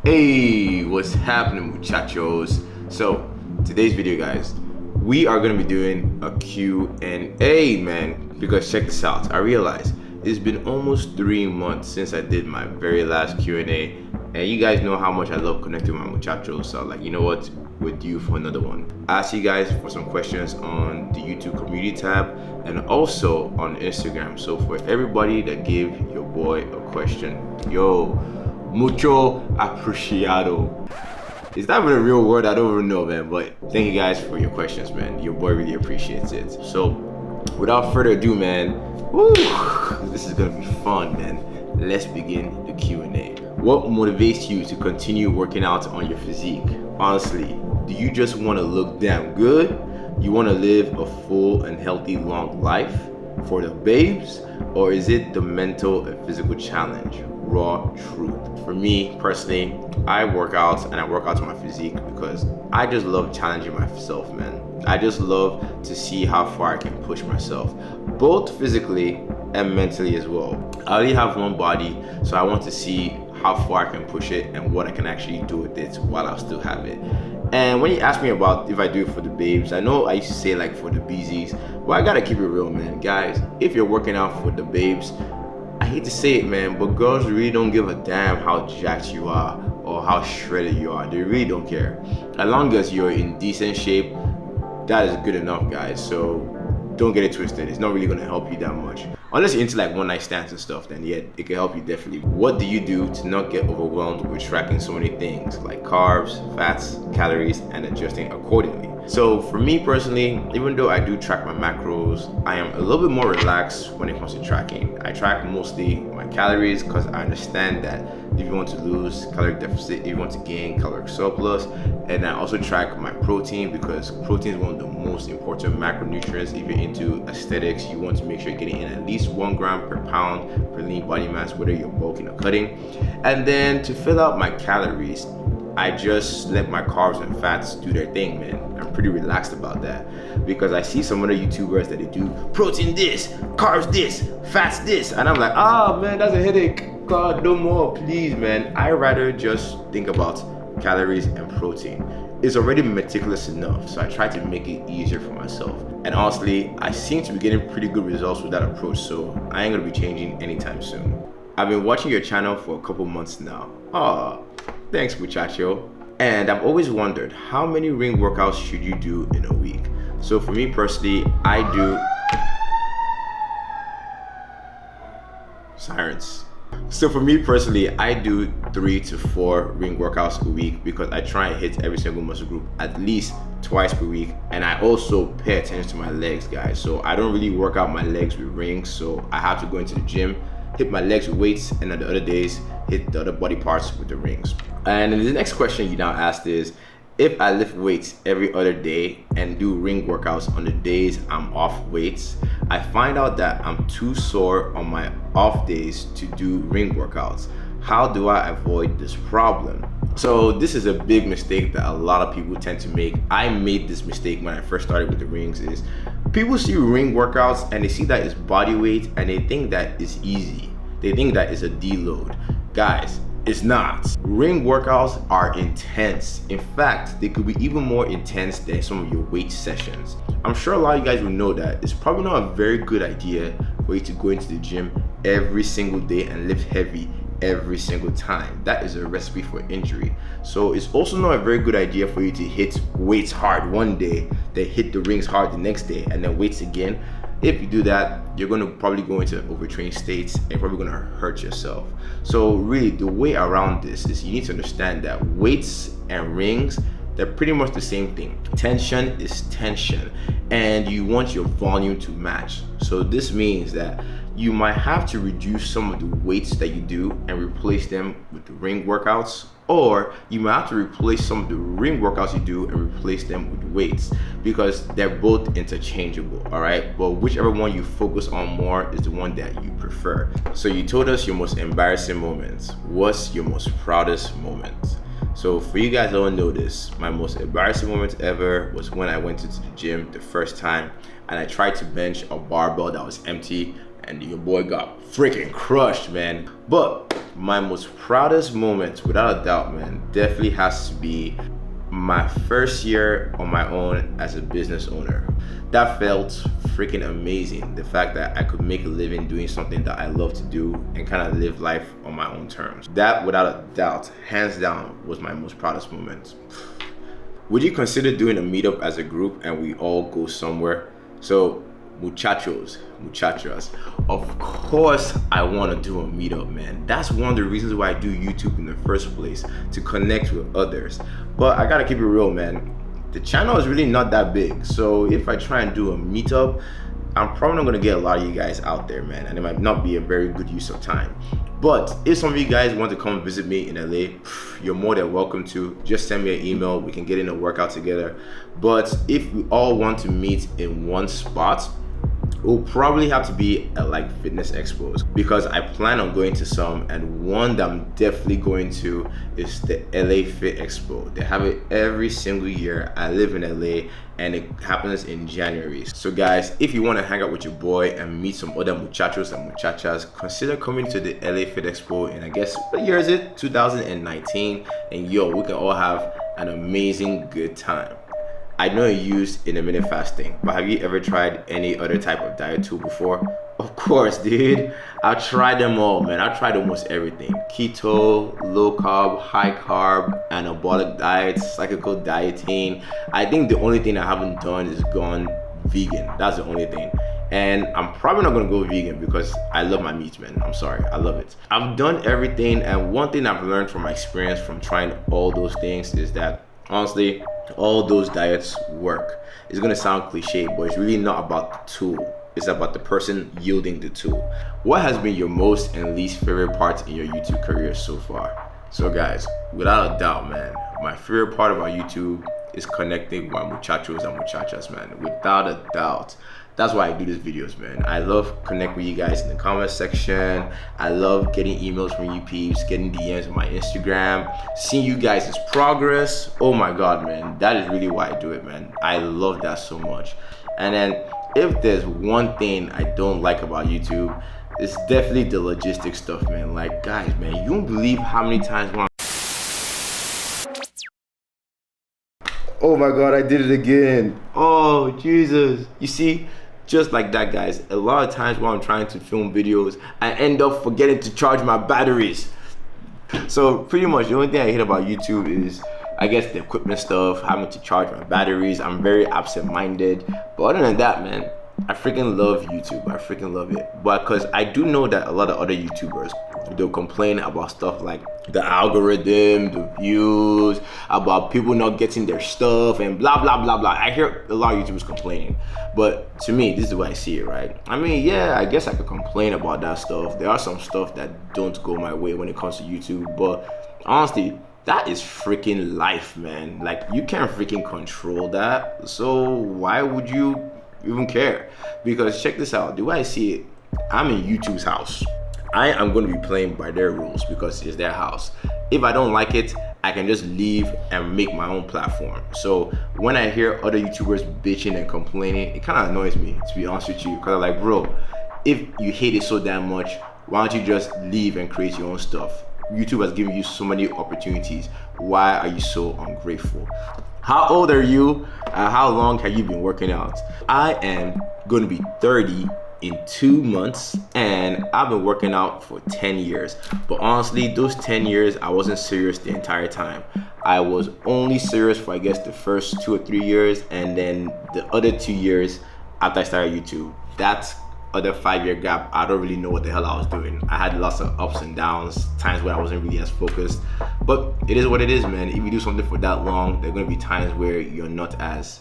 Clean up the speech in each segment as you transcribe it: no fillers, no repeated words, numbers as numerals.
Hey, what's happening, muchachos? So, today's video, guys, we are gonna be doing a Q&A, man, because check this out. I realized it's been almost 3 months since I did my very last Q&A, and you guys know how much I love connecting with my muchachos. So, like, you know what? We're due for another one. I asked you guys for some questions on the YouTube community tab and also on Instagram. So, for everybody that gave your boy a question, yo. Mucho apreciado. Is that even a real word? I don't even know, man. But thank you guys for your questions, man. Your boy really appreciates it. So, without further ado, man, woo, this is gonna be fun, man. Let's begin the Q&A. What motivates you to continue working out on your physique? Honestly, do you just want to look damn good? You want to live a full and healthy long life for the babes? Or is it the mental and physical challenge? Raw truth. For me personally, I work out and I work out to my physique because I just love challenging myself, man. I just love to see how far I can push myself, both physically and mentally as well. I only have one body, so I want to see how far I can push it and what I can actually do with it while I still have it. And when you ask me about if I do it for the babes, I know I used to say like for the beesies, but I gotta keep it real, man. Guys, if you're working out for the babes, I hate to say it, man, but girls really don't give a damn how jacked you are or how shredded you are. They really don't care. As long as you're in decent shape, that is good enough, guys. So don't get it twisted. It's not really gonna help you that much. Unless you're into like one night stands and stuff, then yeah, it can help you definitely. What do you do to not get overwhelmed with tracking so many things like carbs, fats, calories, and adjusting accordingly? So for me personally, even though I do track my macros, I am a little bit more relaxed when it comes to tracking. I track mostly my calories because I understand that if you want to lose caloric deficit, if you want to gain caloric surplus, and I also track my protein because protein is one of the most important macronutrients. If you're into aesthetics, you want to make sure you're getting in at least 1 gram per pound for lean body mass, whether you're bulking or cutting. And then to fill out my calories, I just let my carbs and fats do their thing, man. I'm pretty relaxed about that because I see some other YouTubers that they do protein this, carbs this, fats this, and I'm like, man, that's a headache. God, no more, please, man. I rather just think about calories and protein. It's already meticulous enough, so I try to make it easier for myself. And honestly, I seem to be getting pretty good results with that approach, so I ain't gonna be changing anytime soon. I've been watching your channel for a couple months now. Thanks, muchacho. And I've always wondered, how many ring workouts should you do in a week? So for me personally, I do sirens. So for me personally, I do 3 to 4 ring workouts a week because I try and hit every single muscle group at least twice per week. And I also pay attention to my legs, guys. So I don't really work out my legs with rings. So I have to go into the gym, hit my legs with weights, and on the other days, hit the other body parts with the rings. And the next question you now asked is, if I lift weights every other day and do ring workouts on the days I'm off weights, I find out that I'm too sore on my off days to do ring workouts. How do I avoid this problem? So this is a big mistake that a lot of people tend to make. I made this mistake when I first started with the rings. Is people see ring workouts and they see that it's body weight and they think that it's easy. They think that it's a deload. Guys, it's not. Ring workouts are intense. In fact, they could be even more intense than some of your weight sessions. I'm sure a lot of you guys will know that it's probably not a very good idea for you to go into the gym every single day and lift heavy every single time. That is a recipe for injury. So it's also not a very good idea for you to hit weights hard one day, then hit the rings hard the next day, and then weights again. If you do that, you're going to probably go into overtraining states and you're probably going to hurt yourself. So really, the way around this is you need to understand that weights and rings, they're pretty much the same thing. Tension is tension, and you want your volume to match. So this means that you might have to reduce some of the weights that you do and replace them with the ring workouts, or you might have to replace some of the ring workouts you do and replace them with weights because they're both interchangeable, all right? But whichever one you focus on more is the one that you prefer. So you told us your most embarrassing moments. What's your most proudest moment? So for you guys that don't know this, my most embarrassing moment ever was when I went into the gym the first time and I tried to bench a barbell that was empty and your boy got freaking crushed, man. But my most proudest moment, without a doubt, man, definitely has to be my first year on my own as a business owner. That felt freaking amazing. The fact that I could make a living doing something that I love to do and kind of live life on my own terms. That, without a doubt, hands down, was my most proudest moment. Would you consider doing a meetup as a group and we all go somewhere? So, muchachos, muchachas, of course I want to do a meetup, man. That's one of the reasons why I do YouTube in the first place, to connect with others. But I gotta keep it real, man. The channel is really not that big, so if I try and do a meetup, I'm probably not gonna get a lot of you guys out there, man, and it might not be a very good use of time. But if some of you guys want to come visit me in LA, you're more than welcome to. Just send me an email, we can get in a workout together. But if we all want to meet in one spot, it will probably have to be at like fitness expos, because I plan on going to some, and one that I'm definitely going to is the LA Fit Expo. They have it every single year. I live in LA and it happens in January. So guys, if you want to hang out with your boy and meet some other muchachos and muchachas, consider coming to the LA Fit Expo. And I guess, what year is it? 2019. And yo, we can all have an amazing good time. I know you used intermittent fasting, but have you ever tried any other type of diet tool before? Of course, dude. I've tried them all, man. I've tried almost everything. Keto, low carb, high carb, anabolic diets, cyclical dieting. I think the only thing I haven't done is gone vegan. That's the only thing. And I'm probably not gonna go vegan because I love my meat, man. I'm sorry, I love it. I've done everything, and one thing I've learned from my experience from trying all those things is that, honestly, all those diets work. It's gonna sound cliche, but it's really not about the tool. It's about the person yielding the tool. What has been your most and least favorite part in your YouTube career so far? So guys, without a doubt, man, my favorite part about YouTube is connecting with my muchachos and muchachas, man. Without a doubt. That's why I do these videos, man. I love connecting with you guys in the comment section. I love getting emails from you peeps, getting DMs on my Instagram, seeing you guys' progress. Oh my God, man. That is really why I do it, man. I love that so much. And then if there's one thing I don't like about YouTube, it's definitely the logistic stuff, man. Like, guys, man, you don't believe how many times when oh my God, I did it again. Oh, Jesus. You see, just like that, guys, a lot of times when I'm trying to film videos, I end up forgetting to charge my batteries. So pretty much the only thing I hate about YouTube is, I guess, the equipment stuff, having to charge my batteries. I'm very absent-minded. But other than that, man, I freaking love YouTube. I freaking love it. But because I do know that a lot of other YouTubers, they'll complain about stuff like the algorithm, the views, about people not getting their stuff, and blah, blah, blah, blah. I hear a lot of YouTubers complaining. But to me, this is the way I see it, right? I mean, yeah, I guess I could complain about that stuff. There are some stuff that don't go my way when it comes to YouTube. But honestly, that is freaking life, man. Like, you can't freaking control that. So why would you even care? Because check this out, the way I see it, I'm in YouTube's house. I am going to be playing by their rules because it's their house. If I don't like it, I can just leave and make my own platform. So when I hear other YouTubers bitching and complaining, it kind of annoys me, to be honest with you, because I'm like, bro, if you hate it so damn much, why don't you just leave and create your own stuff? YouTube has given you so many opportunities. Why are you so ungrateful? How old are you? How long have you been working out? I am going to be 30 in 2 months, and I've been working out for 10 years. But honestly, those 10 years, I wasn't serious the entire time. I was only serious for, I guess, the first 2 or 3 years, and then the other 2 years after I started YouTube. That other 5-year gap, I don't really know what the hell I was doing. I had lots of ups and downs, times where I wasn't really as focused. But it is what it is, man. If you do something for that long, there are gonna be times where you're not as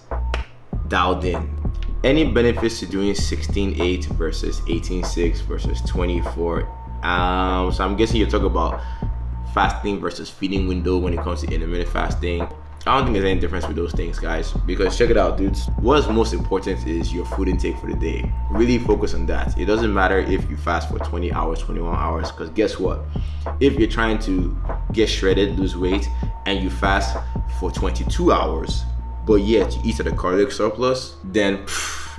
dialed in. Any benefits to doing 16:8 versus 18:6 versus 24? So I'm guessing you're talking about fasting versus feeding window when it comes to intermittent fasting. I don't think there's any difference with those things, guys, because check it out, dudes. What's most important is your food intake for the day. Really focus on that. It doesn't matter if you fast for 20 hours, 21 hours, because guess what? If you're trying to get shredded, lose weight, and you fast for 22 hours, but yet you eat at a caloric surplus, then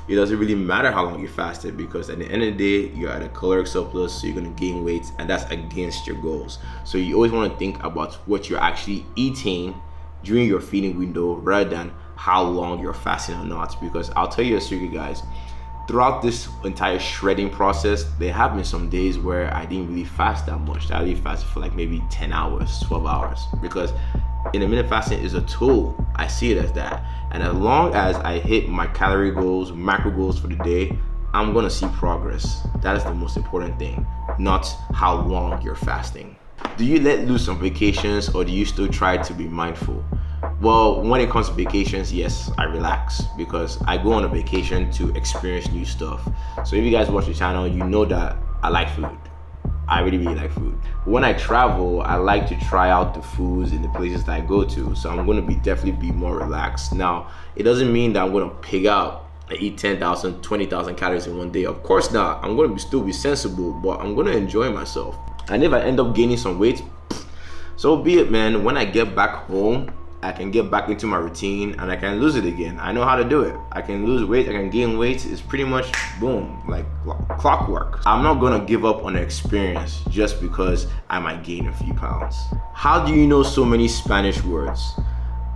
it doesn't really matter how long you fasted, because at the end of the day, you're at a caloric surplus, so you're going to gain weight, and that's against your goals. So you always want to think about what you're actually eating during your feeding window rather than how long you're fasting or not. Because I'll tell you a secret, guys, throughout this entire shredding process, there have been some days where I didn't really fast that much. I really fasted for like maybe 10 hours, 12 hours, because intermittent fasting is a tool. I see it as that. And as long as I hit my calorie goals, macro goals for the day, I'm gonna see progress. That is the most important thing, not how long you're fasting. Do you let loose on vacations, or do you still try to be mindful? Well, when it comes to vacations, yes, I relax, because I go on a vacation to experience new stuff. So if you guys watch the channel, you know that I like food. I really like food. When I travel, I like to try out the foods in the places that I go to. So I'm gonna definitely be more relaxed. Now, it doesn't mean that I'm gonna pig out and eat 10,000, 20,000 calories in one day. Of course not. I'm gonna still be sensible, but I'm gonna enjoy myself. And if I end up gaining some weight, so be it, man. When I get back home, I can get back into my routine and I can lose it again. I know how to do it. I can lose weight, I can gain weight. It's pretty much boom, like clockwork. I'm not gonna give up on the experience just because I might gain a few pounds. How do you know so many Spanish words?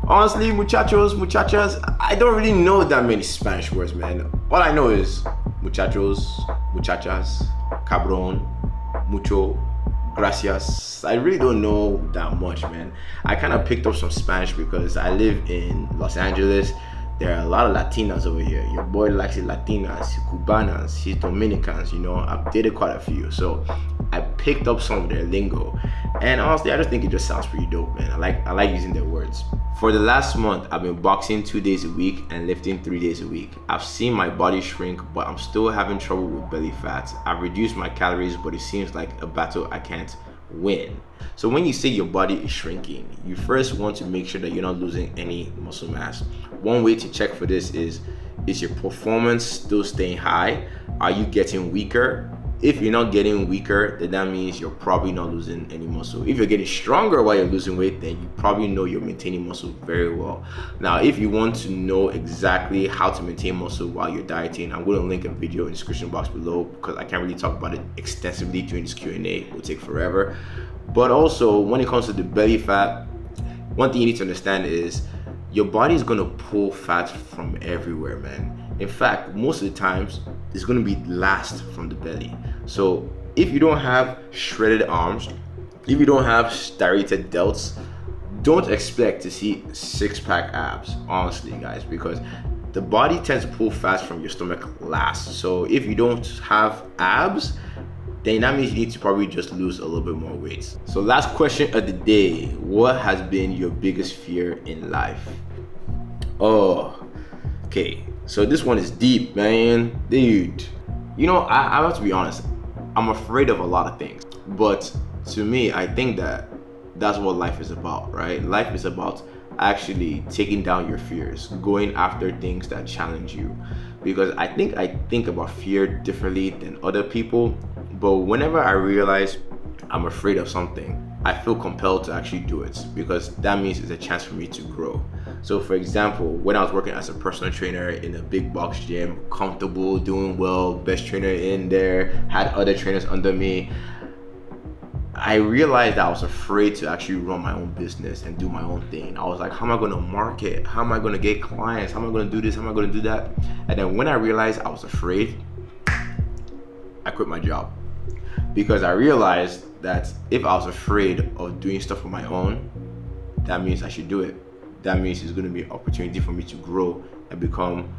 Honestly, muchachos, muchachas, I don't really know that many Spanish words, man. All I know is muchachos, muchachas, cabrón, mucho, gracias. I really don't know that much, man. I kind of picked up some Spanish because I live in Los Angeles. There are a lot of Latinas over here. Your boy likes it, Latinas, Cubanas, he's Dominicans, you know. I've dated quite a few, so I picked up some of their lingo. And honestly, I just think it just sounds pretty dope, man. I like using their words. For the last month, I've been boxing 2 days a week and lifting 3 days a week. I've seen my body shrink, but I'm still having trouble with belly fat. I've reduced my calories, but it seems like a battle I can't win. So when you say your body is shrinking, you first want to make sure that you're not losing any muscle mass. One way to check for this is your performance still staying high? Are you getting weaker? If you're not getting weaker, then that means you're probably not losing any muscle. If you're getting stronger while you're losing weight, then you probably know you're maintaining muscle very well. Now, if you want to know exactly how to maintain muscle while you're dieting, I'm going to link a video in the description box below, because I can't really talk about it extensively during this Q&A. It will take forever. But also, when it comes to the belly fat, one thing you need to understand is your body is going to pull fat from everywhere, man. In fact, most of the times, it's going to be last from the belly. So if you don't have shredded arms, if you don't have striated delts, don't expect to see six-pack abs, honestly, guys, because the body tends to pull fat from your stomach last. So if you don't have abs, then that means you need to probably just lose a little bit more weight. So last question of the day, what has been your biggest fear in life? Oh, okay. So this one is deep, man. Dude, you know, I have to be honest. I'm afraid of a lot of things. But to me, I think that that's what life is about, right? Life is about actually taking down your fears, going after things that challenge you. Because I think about fear differently than other people. But whenever I realize I'm afraid of something, I feel compelled to actually do it, because that means it's a chance for me to grow. So for example, when I was working as a personal trainer in a big box gym, comfortable, doing well, best trainer in there, had other trainers under me, I realized that I was afraid to actually run my own business and do my own thing. I was like, how am I gonna market? How am I gonna get clients? How am I gonna do this? How am I gonna do that? And then when I realized I was afraid, I quit my job. Because I realized that if I was afraid of doing stuff on my own, that means I should do it. That means it's going to be an opportunity for me to grow and become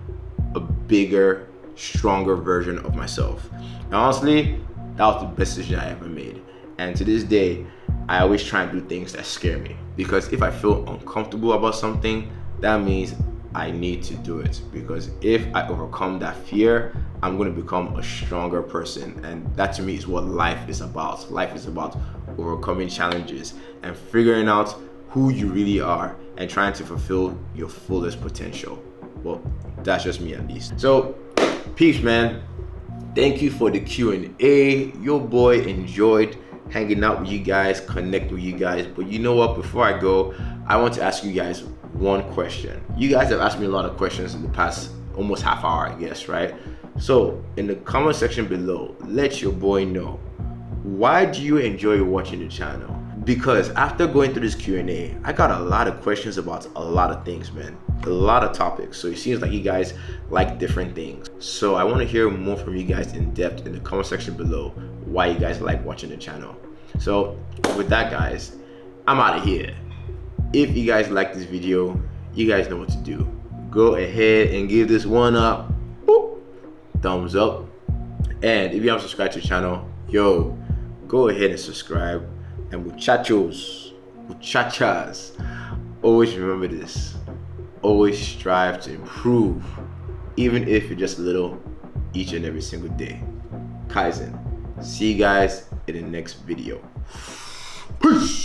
a bigger, stronger version of myself. And honestly, that was the best decision I ever made. And to this day, I always try and do things that scare me. Because if I feel uncomfortable about something, that means I need to do it. Because if I overcome that fear, I'm going to become a stronger person. And that to me is what life is about. Life is about overcoming challenges and figuring out who you really are and trying to fulfill your fullest potential. Well, that's just me at least. So, peace, man. Thank you for the Q&A. Your boy enjoyed hanging out with you guys, connect with you guys. But you know what? Before I go, I want to ask you guys one question. You guys have asked me a lot of questions in the past almost half hour, I guess, right? So in the comment section below, let your boy know, why do you enjoy watching the channel? Because after going through this Q&A, I got a lot of questions about a lot of things, man. A lot of topics. So it seems like you guys like different things. So I want to hear more from you guys in depth in the comment section below, why you guys like watching the channel. So with that, guys, I'm out of here. If you guys like this video, you guys know what to do. Go ahead and give this one up. Boop. Thumbs up. And if you haven't subscribed to the channel, yo, go ahead and subscribe. And muchachos, muchachas, always remember this. Always strive to improve, even if you're just a little, each and every single day. Kaizen. See you guys in the next video. Peace.